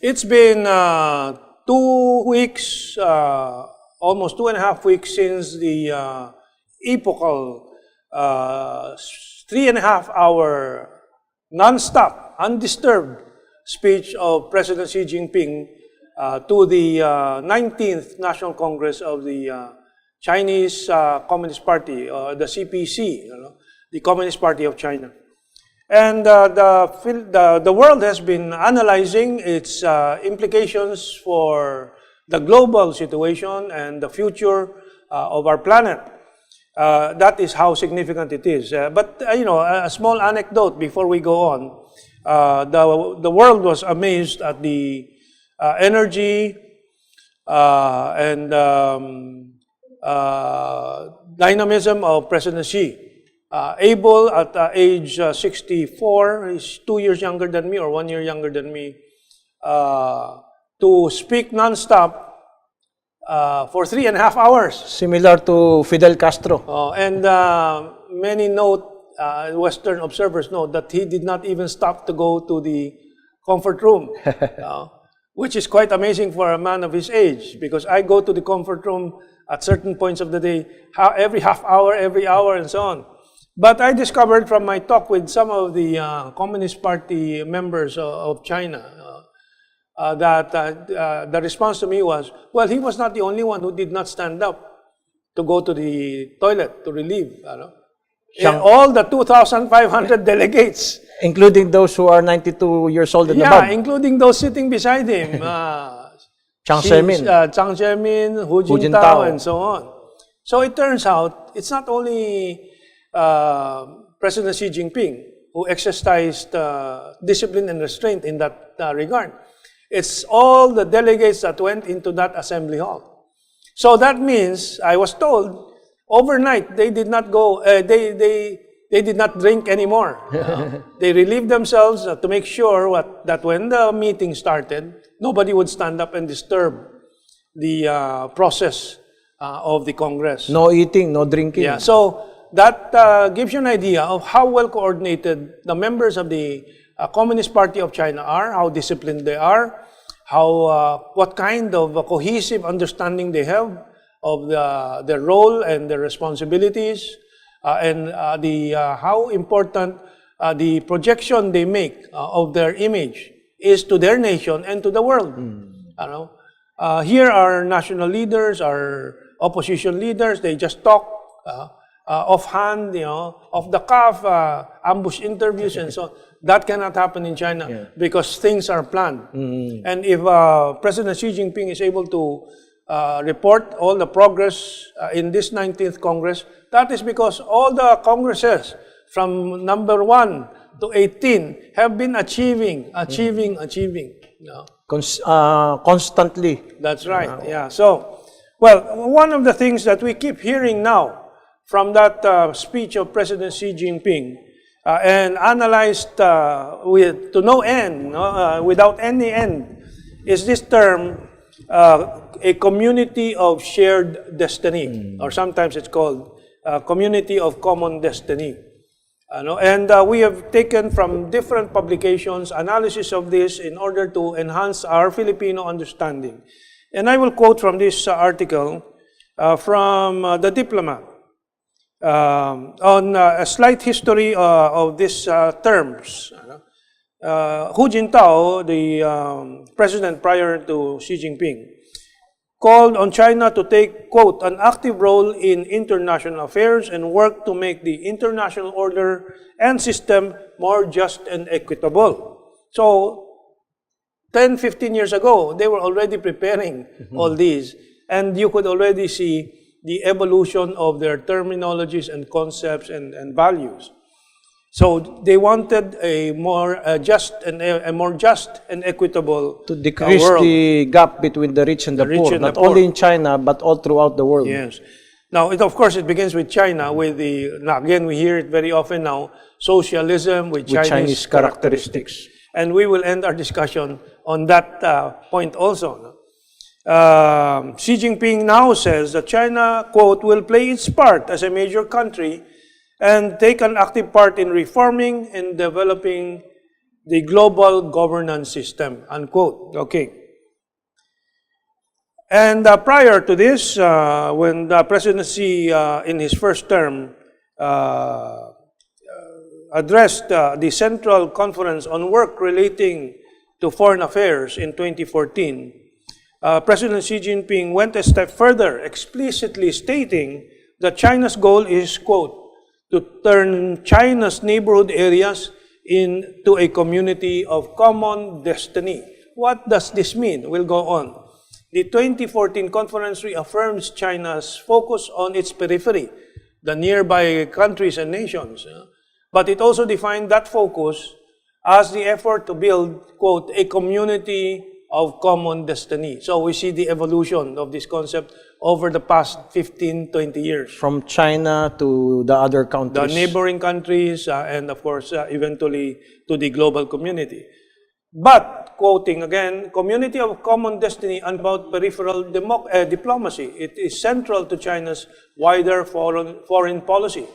It's been 2 weeks, almost 2.5 weeks since the epochal 3.5-hour non-stop, undisturbed speech of President Xi Jinping to the 19th National Congress of the Chinese Communist Party, the CPC, the Communist Party of China. And the world has been analyzing its implications for the global situation and the future of our planet. That is how significant it is. But a small anecdote before we go on. The world was amazed at the energy and dynamism of President Xi. Able at age 64, he's 2 years younger than me or 1 year younger than me, to speak non-stop for 3.5 hours. Similar to Fidel Castro. And many note, Western observers note that he did not even stop to go to the comfort room, which is quite amazing for a man of his age, because I go to the comfort room at certain points of the day, every half hour, every hour, and so on. But I discovered from my talk with some of the Communist Party members of China that the response to me was, well, he was not the only one who did not stand up to go to the toilet to relieve. All the 2,500 delegates. Including those who are 92 years old and above. Yeah, including those sitting beside him. Chiang Zemin, Hu Jintao, and so on. So it turns out, it's not only President Xi Jinping who exercised discipline and restraint in that regard. It's all the delegates that went into that assembly hall. So that means, I was told, overnight they did not go, they did not drink anymore. They relieved themselves to make sure that when the meeting started, nobody would stand up and disturb the process of the Congress. No eating, no drinking. Yeah, so that gives you an idea of how well coordinated the members of the Communist Party of China are, how disciplined they are, what kind of cohesive understanding they have of their role and their responsibilities, and how important the projection they make of their image is to their nation and to the world. Here are national leaders, our opposition leaders, they just talk offhand, off the cuff, ambush interviews and so on. That cannot happen in China because things are planned. And if President Xi Jinping is able to report all the progress in this 19th Congress, that is because all the Congresses from number 1 to 18 have been achieving. Constantly. That's right, yeah. So, well, one of the things that we keep hearing now from that speech of President Xi Jinping and analyzed to no end, without any end, is this term, a community of shared destiny, or sometimes it's called community of common destiny. And we have taken from different publications analysis of this in order to enhance our Filipino understanding. And I will quote from this article from The Diplomat on a slight history of these terms. Hu Jintao, the president prior to Xi Jinping, called on China to take, quote, an active role in international affairs and work to make the international order and system more just and equitable. So, 10, 15 years ago, they were already preparing all these, and you could already see the evolution of their terminologies and concepts and values. So they wanted a more just and equitable to decrease world. The gap between the rich and the poor, not only in China but all throughout the world. Yes. Now, of course, it begins with China. Again, we hear it very often now: socialism with Chinese characteristics. And we will end our discussion on that point also. Xi Jinping now says that China, quote, will play its part as a major country and take an active part in reforming and developing the global governance system, unquote. Okay. And prior to this, when the presidency in his first term addressed the Central Conference on Work Relating to Foreign Affairs in 2014, President Xi Jinping went a step further, explicitly stating that China's goal is, quote, to turn China's neighborhood areas into a community of common destiny. What does this mean? We'll go on. The 2014 conference reaffirms China's focus on its periphery, the nearby countries and nations. But it also defined that focus as the effort to build, quote, a community of common destiny. So we see the evolution of this concept over the past 15, 20 years. From China to the other countries. The neighboring countries, and of course, eventually to the global community. But, quoting again, community of common destiny and about peripheral diplomacy. It is central to China's wider foreign policy.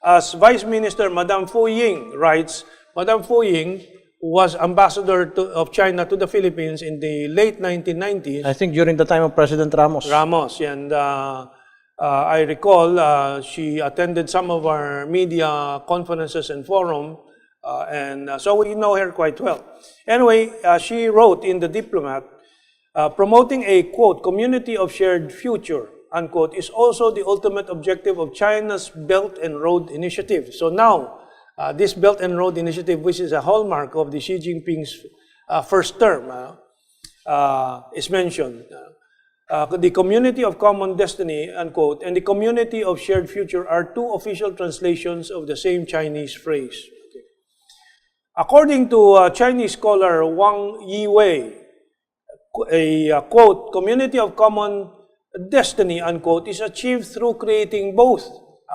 As Vice Minister Madame Fu Ying writes, Madame Fu Ying was ambassador of China to the Philippines in the late 1990s. I think during the time of President Ramos. Ramos, and I recall she attended some of our media conferences and forum, and so we know her quite well. Anyway, she wrote in The Diplomat, promoting a, quote, community of shared future, unquote, is also the ultimate objective of China's Belt and Road Initiative. So now, this Belt and Road Initiative, which is a hallmark of the Xi Jinping's first term, is mentioned. The community of common destiny, unquote, and the community of shared future are two official translations of the same Chinese phrase. Okay. According to Chinese scholar Wang Yiwei, a, quote, community of common destiny, unquote, is achieved through creating both,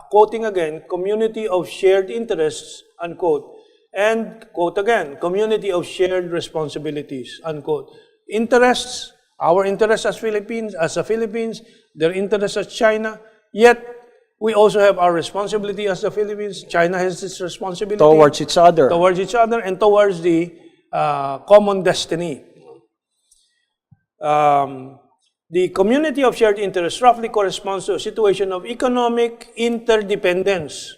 quoting again, community of shared interests, unquote, and, quote again, community of shared responsibilities, unquote. Interests, our interests as the Philippines, their interests as China, yet we also have our responsibility as the Philippines. China has its responsibility. Towards each other. Towards each other and towards the common destiny. The community of shared interests roughly corresponds to a situation of economic interdependence,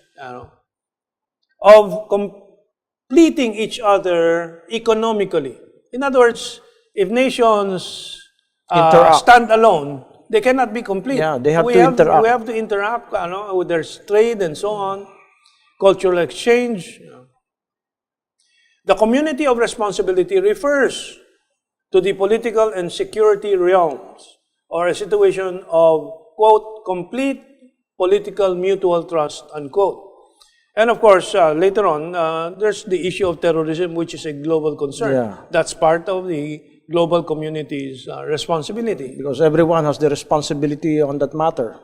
of completing each other economically. In other words, if nations stand alone, they cannot be complete. Yeah, they have to interact. We have to interact, there's trade and so on, cultural exchange. The community of responsibility refers to the political and security realms, or a situation of, quote, complete political mutual trust, unquote. And of course, later on, there's the issue of terrorism, which is a global concern. Yeah. That's part of the global community's responsibility. Because everyone has the responsibility on that matter.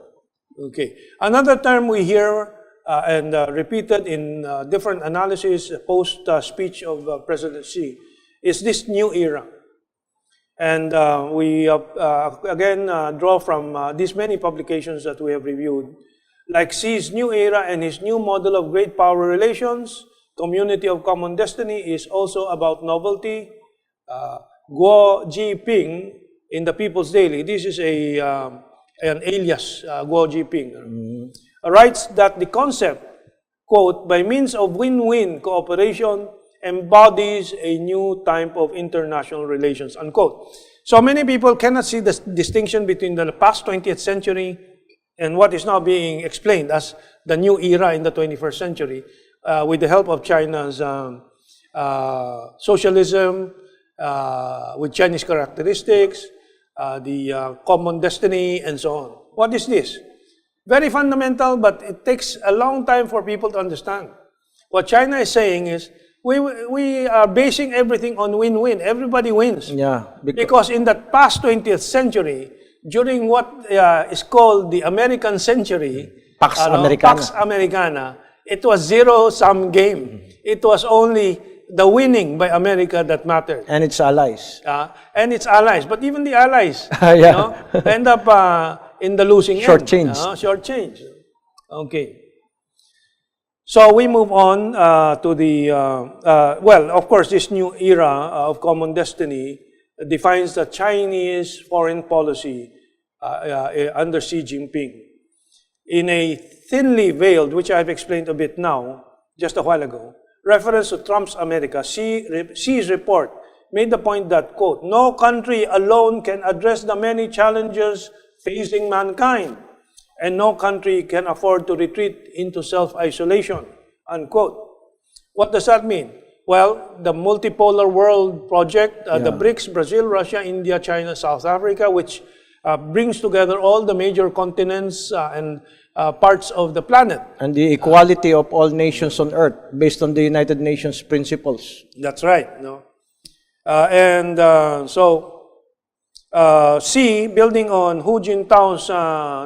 Okay. Another term we hear and repeated in different analysis post-speech of President Xi is this new era. And we, again, draw from these many publications that we have reviewed, like Xi's new era and his new model of great power relations. Community of common destiny is also about novelty. Guo Jiping in the People's Daily, this is an alias, Guo Jiping, writes that the concept, quote, by means of win-win cooperation, embodies a new type of international relations, unquote. So many people cannot see the distinction between the past 20th century and what is now being explained as the new era in the 21st century with the help of China's socialism, with Chinese characteristics, the common destiny, and so on. What is this? Very fundamental, but it takes a long time for people to understand. What China is saying is, we are basing everything on win-win. Everybody wins. Yeah. Because in the past 20th century, during what is called the American century, Pax Americana. Pax Americana, it was zero-sum game. It was only the winning by America that mattered. And its allies. And its allies. But even the allies end up in the losing Short-changed. Short-changed. Okay. So we move on to the, well, of course, this new era of common destiny defines the Chinese foreign policy under Xi Jinping. In a thinly veiled, which I've explained a bit now, just a while ago, reference to Trump's America, Xi's report made the point that, quote, no country alone can address the many challenges facing mankind, and no country can afford to retreat into self-isolation, unquote. What does that mean? Well, the multipolar world project, the BRICS, Brazil, Russia, India, China, South Africa, which brings together all the major continents and parts of the planet. And the equality of all nations on earth based on the United Nations principles. That's right. No? Xi, building on Hu Jintao's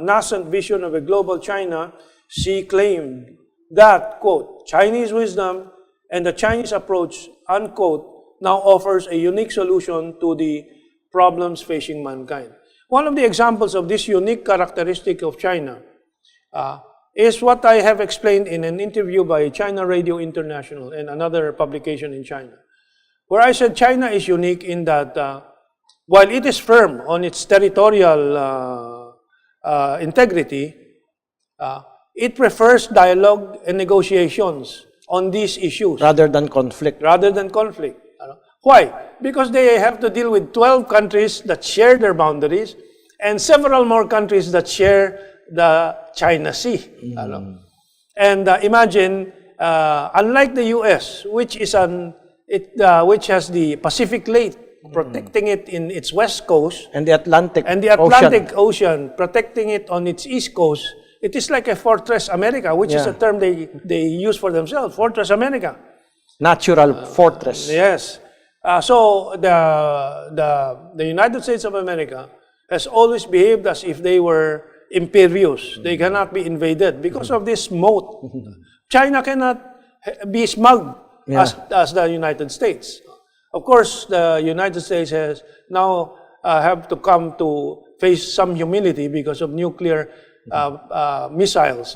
nascent vision of a global China, Xi claimed that, quote, Chinese wisdom and the Chinese approach, unquote, now offers a unique solution to the problems facing mankind. One of the examples of this unique characteristic of China is what I have explained in an interview by China Radio International and another publication in China, where I said China is unique in that while it is firm on its territorial integrity, it prefers dialogue and negotiations on these issues. Rather than conflict. Rather than conflict. Why? Because they have to deal with 12 countries that share their boundaries and several more countries that share the China Sea. And imagine, unlike the U.S., which is which has the Pacific Lake protecting it in its west coast, and the Atlantic Ocean protecting it on its east coast, it is like a Fortress America, which is a term they use for themselves, Fortress America. Natural fortress. Yes. So the United States of America has always behaved as if they were imperious. They cannot be invaded because of this moat. China cannot be smug as the United States. Of course, the United States has now have to come to face some humility because of nuclear missiles.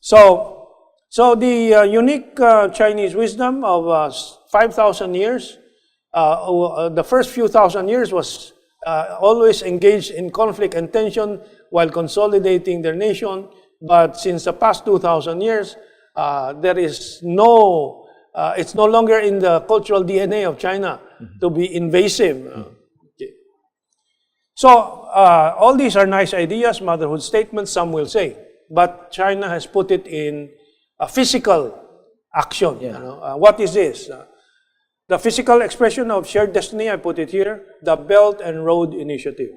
So the unique Chinese wisdom of 5,000 years, the first few thousand years was always engaged in conflict and tension while consolidating their nation. But since the past 2,000 years, there is no, it's no longer in the cultural DNA of China to be invasive. Okay. So all these are nice ideas, motherhood statements, some will say. But China has put it in a physical action. What is this? The physical expression of shared destiny, I put it here, the Belt and Road Initiative.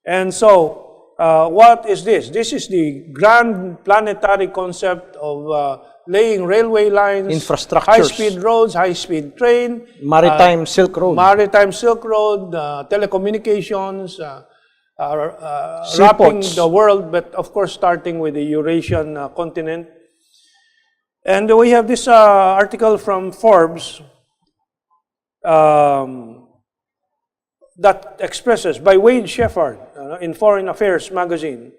And so, what is this? This is the grand planetary concept of laying railway lines, infrastructures, high-speed roads, high-speed train, maritime Silk Road, telecommunications, wrapping the world, but of course starting with the Eurasian continent. And we have this article from Forbes that expresses, by Wade Sheffard in Foreign Affairs magazine,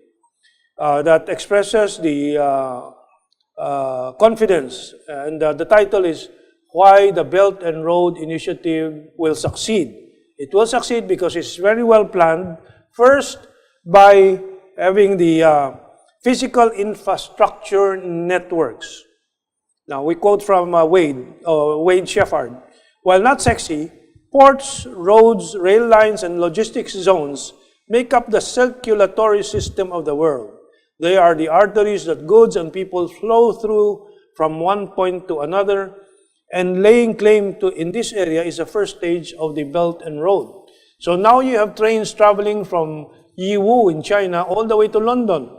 that expresses the confidence, and the title is Why the Belt and Road Initiative Will Succeed. It will succeed because it's very well planned. First, by having the physical infrastructure networks. Now, we quote from Wade Sheffard. While not sexy, ports, roads, rail lines, and logistics zones make up the circulatory system of the world. They are the arteries that goods and people flow through from one point to another, and laying claim to in this area is the first stage of the Belt and Road. So now you have trains traveling from Yiwu in China all the way to London,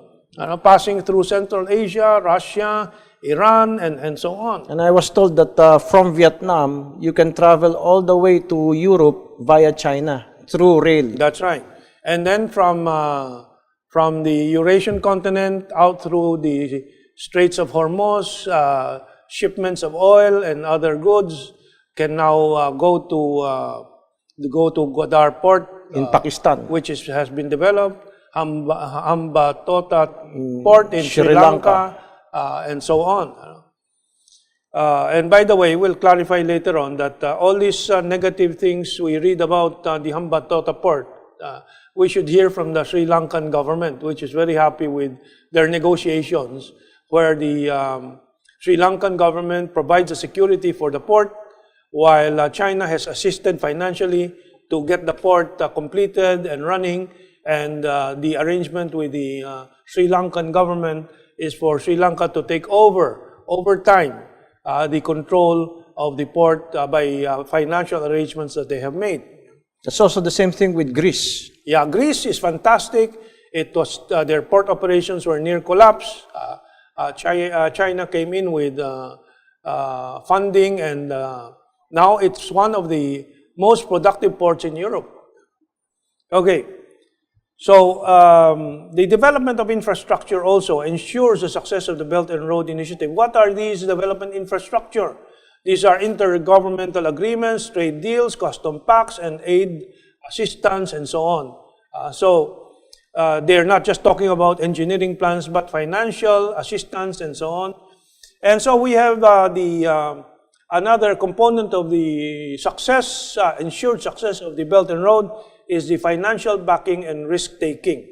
passing through Central Asia, Russia, Iran, and so on. And I was told that from Vietnam, you can travel all the way to Europe via China through rail. That's right. And then from the Eurasian continent out through the Straits of Hormuz, shipments of oil and other goods can now go to Gwadar Port in Pakistan, which has been developed. Hambantota Port in Sri Lanka. and so on. And by the way, we'll clarify later on that all these negative things we read about the Hambantota port, we should hear from the Sri Lankan government, which is very happy with their negotiations, where the Sri Lankan government provides the security for the port, while China has assisted financially to get the port completed and running. And the arrangement with the Sri Lankan government is for Sri Lanka to take over time, the control of the port by financial arrangements that they have made. That's also the same thing with Greece. Yeah, Greece is fantastic. It was their port operations were near collapse. China came in with funding, and now it's one of the most productive ports in Europe. Okay, so the development of infrastructure also ensures the success of the Belt and Road Initiative. What are these development infrastructure? These are intergovernmental agreements, trade deals, custom pacts, and aid assistance, and so on. So they're not just talking about engineering plans, but financial assistance, and so on. And so we have another component of the success, ensured success of the Belt and Road is the financial backing and risk-taking.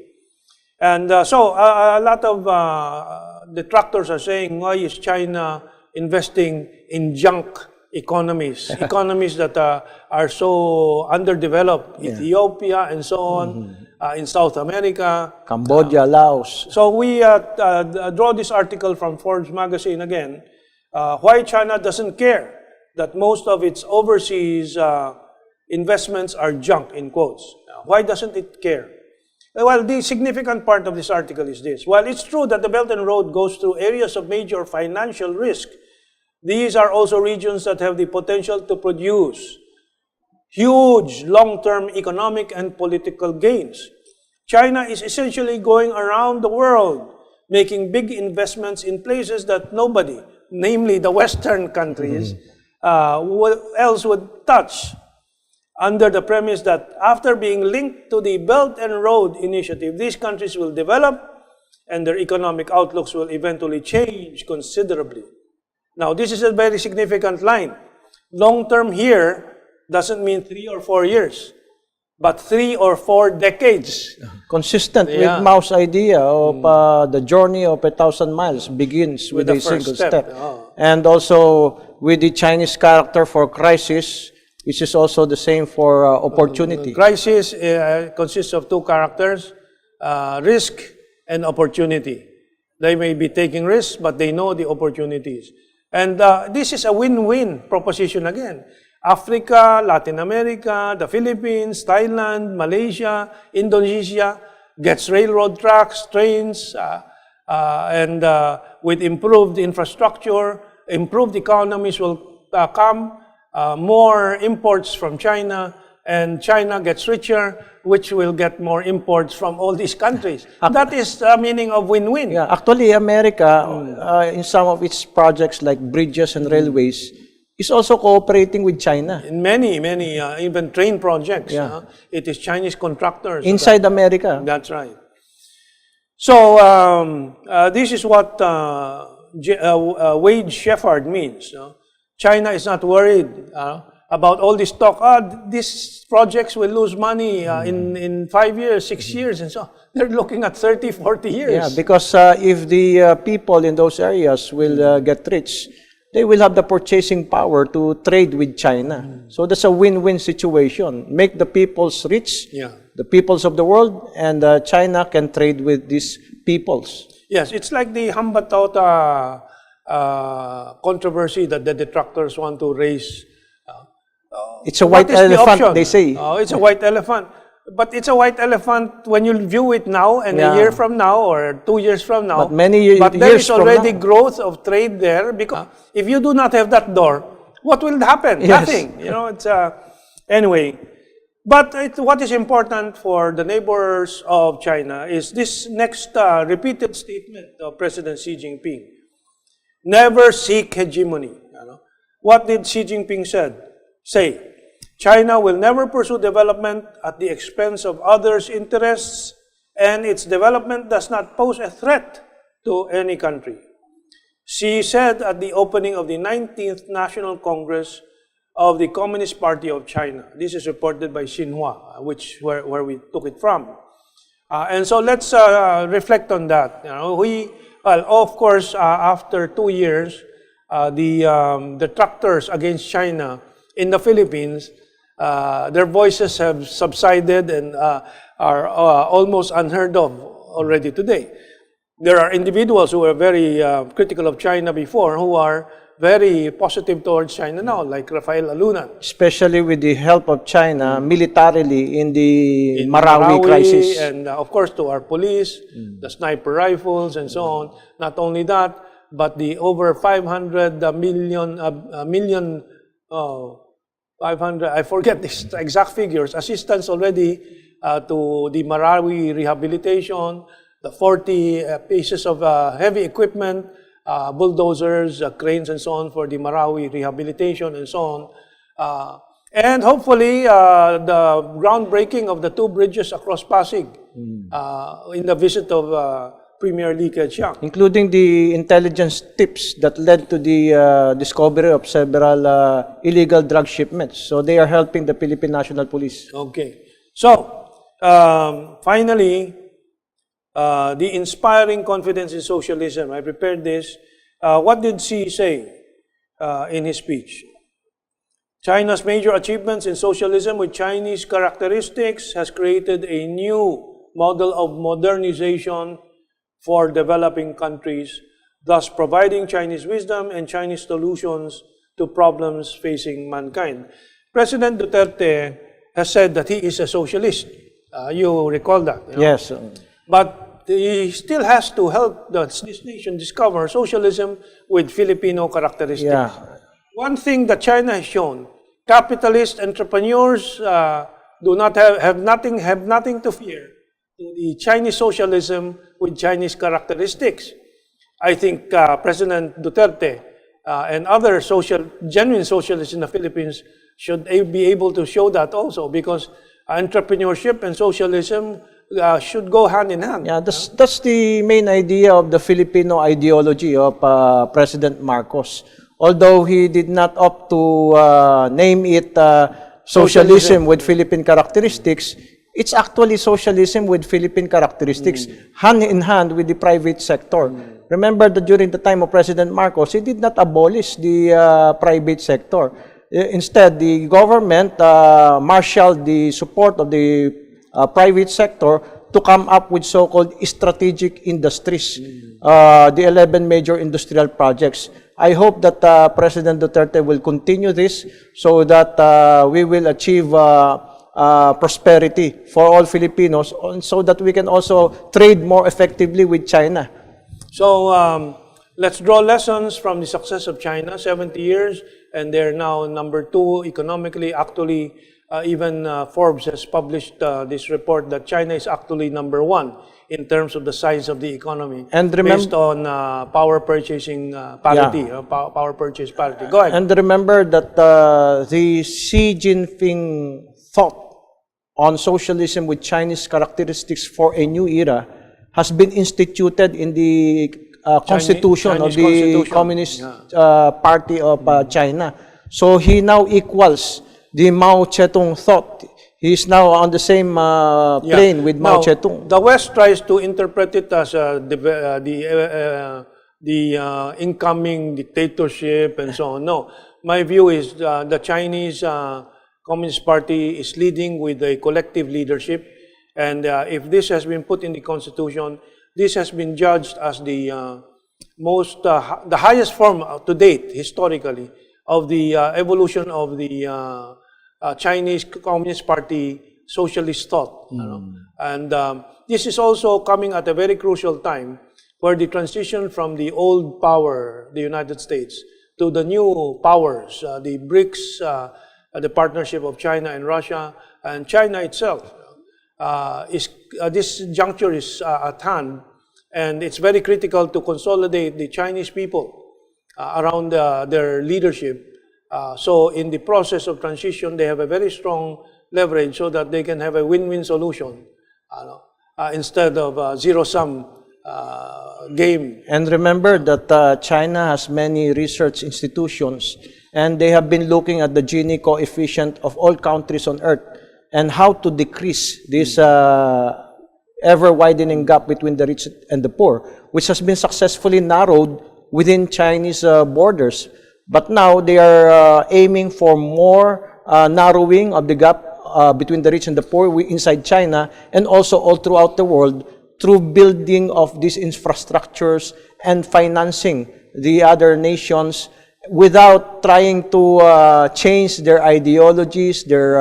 And so a lot of detractors are saying, why is China investing in junk economies, economies that are so underdeveloped, Ethiopia and so on, in South America. Cambodia, Laos. So we draw this article from Forbes magazine again, why China doesn't care that most of its overseas investments are junk, in quotes. Why doesn't it care? Well, the significant part of this article is this. While it's true that the Belt and Road goes through areas of major financial risk, these are also regions that have the potential to produce huge long-term economic and political gains. China is essentially going around the world making big investments in places that nobody, namely the Western countries, else would touch, under the premise that after being linked to the Belt and Road Initiative, these countries will develop and their economic outlooks will eventually change considerably. Now, this is a very significant line. Long-term here doesn't mean 3 or 4 years, but 3 or 4 decades. Consistent with Mao's idea of the journey of 1,000 miles begins with a single step. And also with the Chinese character for crisis, which is also the same for opportunity. Crisis consists of 2 characters, risk and opportunity. They may be taking risks, but they know the opportunities. And this is a win-win proposition again. Africa, Latin America, the Philippines, Thailand, Malaysia, Indonesia gets railroad tracks, trains, and with improved infrastructure, improved economies will come, more imports from China, and China gets richer, which will get more imports from all these countries. That is the meaning of win-win. Yeah, actually, America, in some of its projects like bridges and railways, is also cooperating with China. In many, even train projects, it is Chinese contractors. Inside America. That's right. So, this is what Wade Sheffard means. China is not worried about all this talk. These projects will lose money in 5 years, 6 years, and so on. They're looking at 30, 40 years. Yeah, because if the people in those areas will get rich, they will have the purchasing power to trade with China. So that's a win-win situation. Make the peoples rich, the peoples of the world, and China can trade with these peoples. Yes, it's like the Hambantota controversy that the detractors want to raise. It's a white elephant, they say. It's a white elephant. But it's a white elephant when you view it now and a year from now or 2 years from now. But years there is already growth of trade there, because if you do not have that door, what will happen? Yes. Nothing. It's anyway. But what is important for the neighbors of China is this next repeated statement of President Xi Jinping. Never seek hegemony. What did Xi Jinping say? China will never pursue development at the expense of others' interests, and its development does not pose a threat to any country. She said at the opening of the 19th National Congress of the Communist Party of China. This is reported by Xinhua, where we took it from. And so let's reflect on that. Of course, after 2 years, the detractors against China in the Philippines, their voices have subsided and are almost unheard of already today. There are individuals who were very critical of China before who are very positive towards China now, like Rafael Alunan. Especially with the help of China militarily in the Marawi crisis. And of course to our police, the sniper rifles and so on. Not only that, but the over 500 million, 500, I forget the exact figures, assistance already to the Marawi rehabilitation, the 40 pieces of heavy equipment, bulldozers, cranes and so on for the Marawi rehabilitation and so on. And hopefully the groundbreaking of the 2 bridges across Pasig in the visit of Premier Li Keqiang. Including the intelligence tips that led to the discovery of several illegal drug shipments. So they are helping the Philippine National Police. Okay. So, finally, the inspiring confidence in socialism. I prepared this. What did Xi say in his speech? China's major achievements in socialism with Chinese characteristics has created a new model of modernization for developing countries, thus providing Chinese wisdom and Chinese solutions to problems facing mankind. President Duterte has said that he is a socialist. You recall that? Yes. But he still has to help this nation discover socialism with Filipino characteristics. Yeah. One thing that China has shown, capitalist entrepreneurs do not have nothing to fear to the Chinese socialism with Chinese characteristics. I think President Duterte and other genuine socialists in the Philippines should be able to show that also, because entrepreneurship and socialism should go hand in hand. Yeah, that's the main idea of the Filipino ideology of President Marcos. Although he did not opt to name it socialism with Philippine characteristics, it's actually socialism with Philippine characteristics, hand in hand with the private sector. Remember that during the time of President Marcos, he did not abolish the private sector. Instead, the government marshaled the support of the private sector to come up with so-called strategic industries, the 11 major industrial projects. I hope that President Duterte will continue this so that we will achieve prosperity for all Filipinos, so that we can also trade more effectively with China. So let's draw lessons from the success of China, 70 years, and they're now number 2 economically. Actually, even Forbes has published this report that China is actually number 1 in terms of the size of the economy, and based on power purchasing parity, power purchase parity. Go ahead. And remember that the Xi Jinping thought on socialism with Chinese characteristics for a new era has been instituted in the constitution of the Communist Party of China. So he now equals the Mao Zedong thought. He is now on the same plane with Mao Zedong. The West tries to interpret it as the incoming dictatorship and so on. No, my view is the Chinese Communist Party is leading with a collective leadership, and if this has been put in the constitution, this has been judged as the the highest form to date historically of the evolution of the Chinese Communist Party socialist thought. And this is also coming at a very crucial time where the transition from the old power, the United States, to the new powers, the BRICS, the partnership of China and Russia, and China itself, this juncture is at hand, and it's very critical to consolidate the Chinese people around their leadership. So in the process of transition, they have a very strong leverage so that they can have a win-win solution instead of zero-sum game. And remember that China has many research institutions, and they have been looking at the Gini coefficient of all countries on earth and how to decrease this ever-widening gap between the rich and the poor, which has been successfully narrowed within Chinese borders. But now they are aiming for more narrowing of the gap between the rich and the poor inside China and also all throughout the world through building of these infrastructures and financing the other nations without trying to change their ideologies, their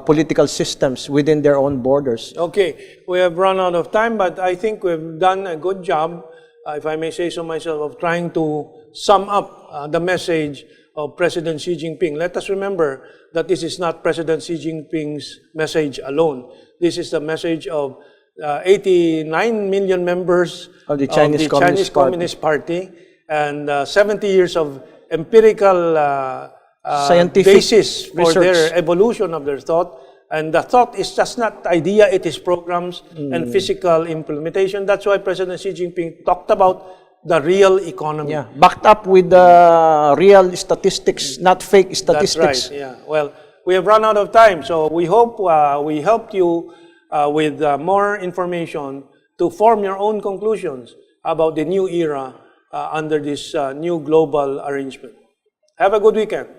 political systems within their own borders. Okay, we have run out of time, but I think we've done a good job, if I may say so myself, of trying to sum up the message of President Xi Jinping. Let us remember that this is not President Xi Jinping's message alone. This is the message of 89 million members of the Chinese Communist Party and 70 years of empirical scientific basis for research. their evolution of their thought. And the thought is just not idea, it is programs and physical implementation. That's why President Xi Jinping talked about the real economy. Yeah, backed up with real statistics, not fake statistics. That's right, yeah. Well, we have run out of time, so we hope we helped you with more information to form your own conclusions about the new era under this new global arrangement. Have a good weekend.